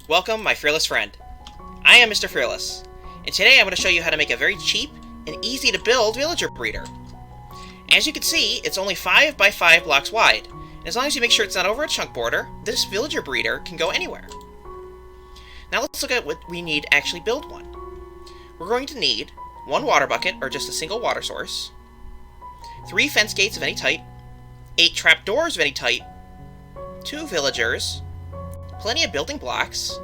Welcome, my fearless friend. I am MrFearless, and today I'm going to show you how to make a very cheap and easy to build villager breeder. As you can see, it's only 5 by 5 blocks wide, and as long as you make sure it's not over a chunk border, this villager breeder can go anywhere. Now let's look at what we need to actually build one. We're going to need 1 water bucket, or just a single water source, 3 fence gates of any type, 8 trap doors of any type, 2 villagers, plenty of building blocks,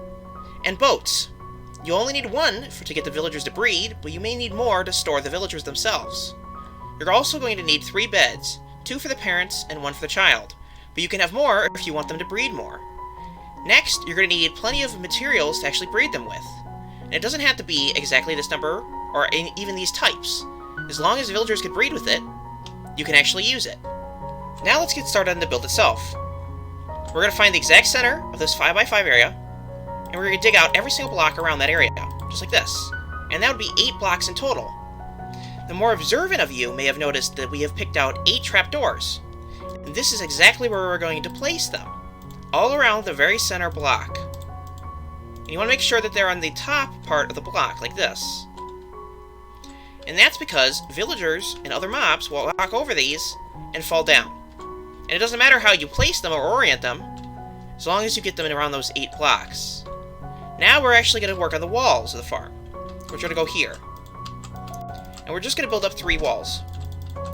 and boats. You only need 1 to get the villagers to breed, but you may need more to store the villagers themselves. You're also going to need 3 beds, 2 for the parents and 1 for the child, but you can have more if you want them to breed more. Next, you're going to need plenty of materials to actually breed them with. And it doesn't have to be exactly this number, or even these types. As long as the villagers can breed with it, you can actually use it. Now let's get started on the build itself. We're going to find the exact center of this 5 by 5 area, and we're going to dig out every single block around that area, just like this. And that would be 8 blocks in total. The more observant of you may have noticed that we have picked out 8 trapdoors. And this is exactly where we're going to place them, all around the very center block. And you want to make sure that they're on the top part of the block, like this. And that's because villagers and other mobs will walk over these and fall down. And it doesn't matter how you place them or orient them, as long as you get them in around those 8 blocks. Now we're actually going to work on the walls of the farm. We're going to go here. And we're just going to build up 3 walls.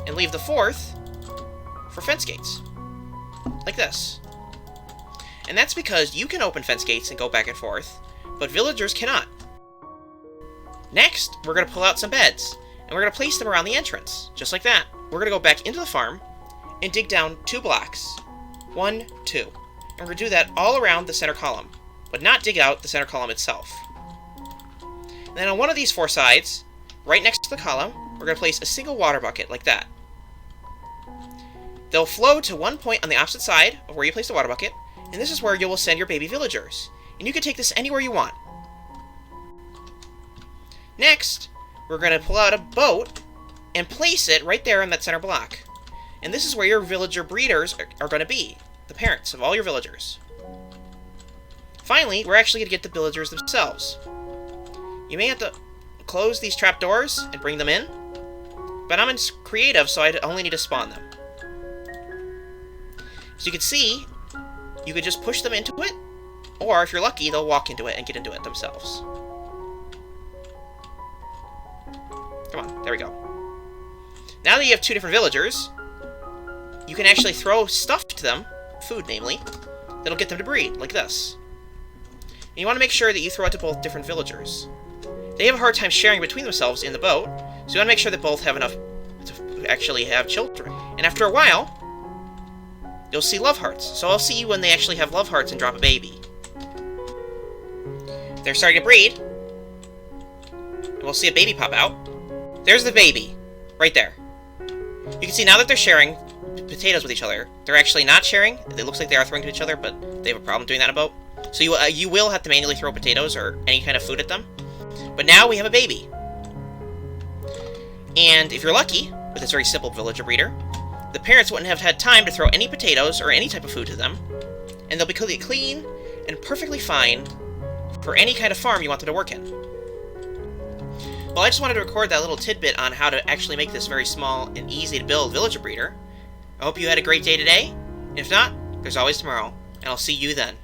And leave the 4th for fence gates. Like this. And that's because you can open fence gates and go back and forth, but villagers cannot. Next, we're going to pull out some beds, and we're going to place them around the entrance, just like that. We're going to go back into the farm, and dig down 2 blocks. 1, 2. And we're going to do that all around the center column, but not dig out the center column itself. And then on one of these 4 sides, right next to the column, we're going to place a single water bucket, like that. They'll flow to one point on the opposite side of where you place the water bucket, and this is where you will send your baby villagers. And you can take this anywhere you want. Next, we're going to pull out a boat and place it right there on that center block. And this is where your villager breeders are going to be, the parents of all your villagers. Finally, we're actually going to get the villagers themselves. You may have to close these trapdoors and bring them in, but I'm in creative, so I only need to spawn them. As you can see, you could just push them into it, or if you're lucky, they'll walk into it and get into it themselves. Come on, there we go. Now that you have 2 different villagers, you can actually throw stuff to them, food namely, that'll get them to breed, like this. And you want to make sure that you throw it to both different villagers. They have a hard time sharing between themselves in the boat, so you want to make sure that both have enough to actually have children. And after a while, you'll see love hearts. So I'll see you when they actually have love hearts and drop a baby. They're starting to breed, and we'll see a baby pop out. There's the baby, right there. You can see now that they're sharing potatoes with each other. They're actually not sharing. It looks like they are throwing to each other, but they have a problem doing that in a boat. So you will have to manually throw potatoes or any kind of food at them. But now we have a baby. And if you're lucky, with this very simple villager breeder, the parents wouldn't have had time to throw any potatoes or any type of food to them, and they'll be clean and perfectly fine for any kind of farm you want them to work in. Well, I just wanted to record that little tidbit on how to actually make this very small and easy to build villager breeder. I hope you had a great day today. If not, there's always tomorrow, and I'll see you then.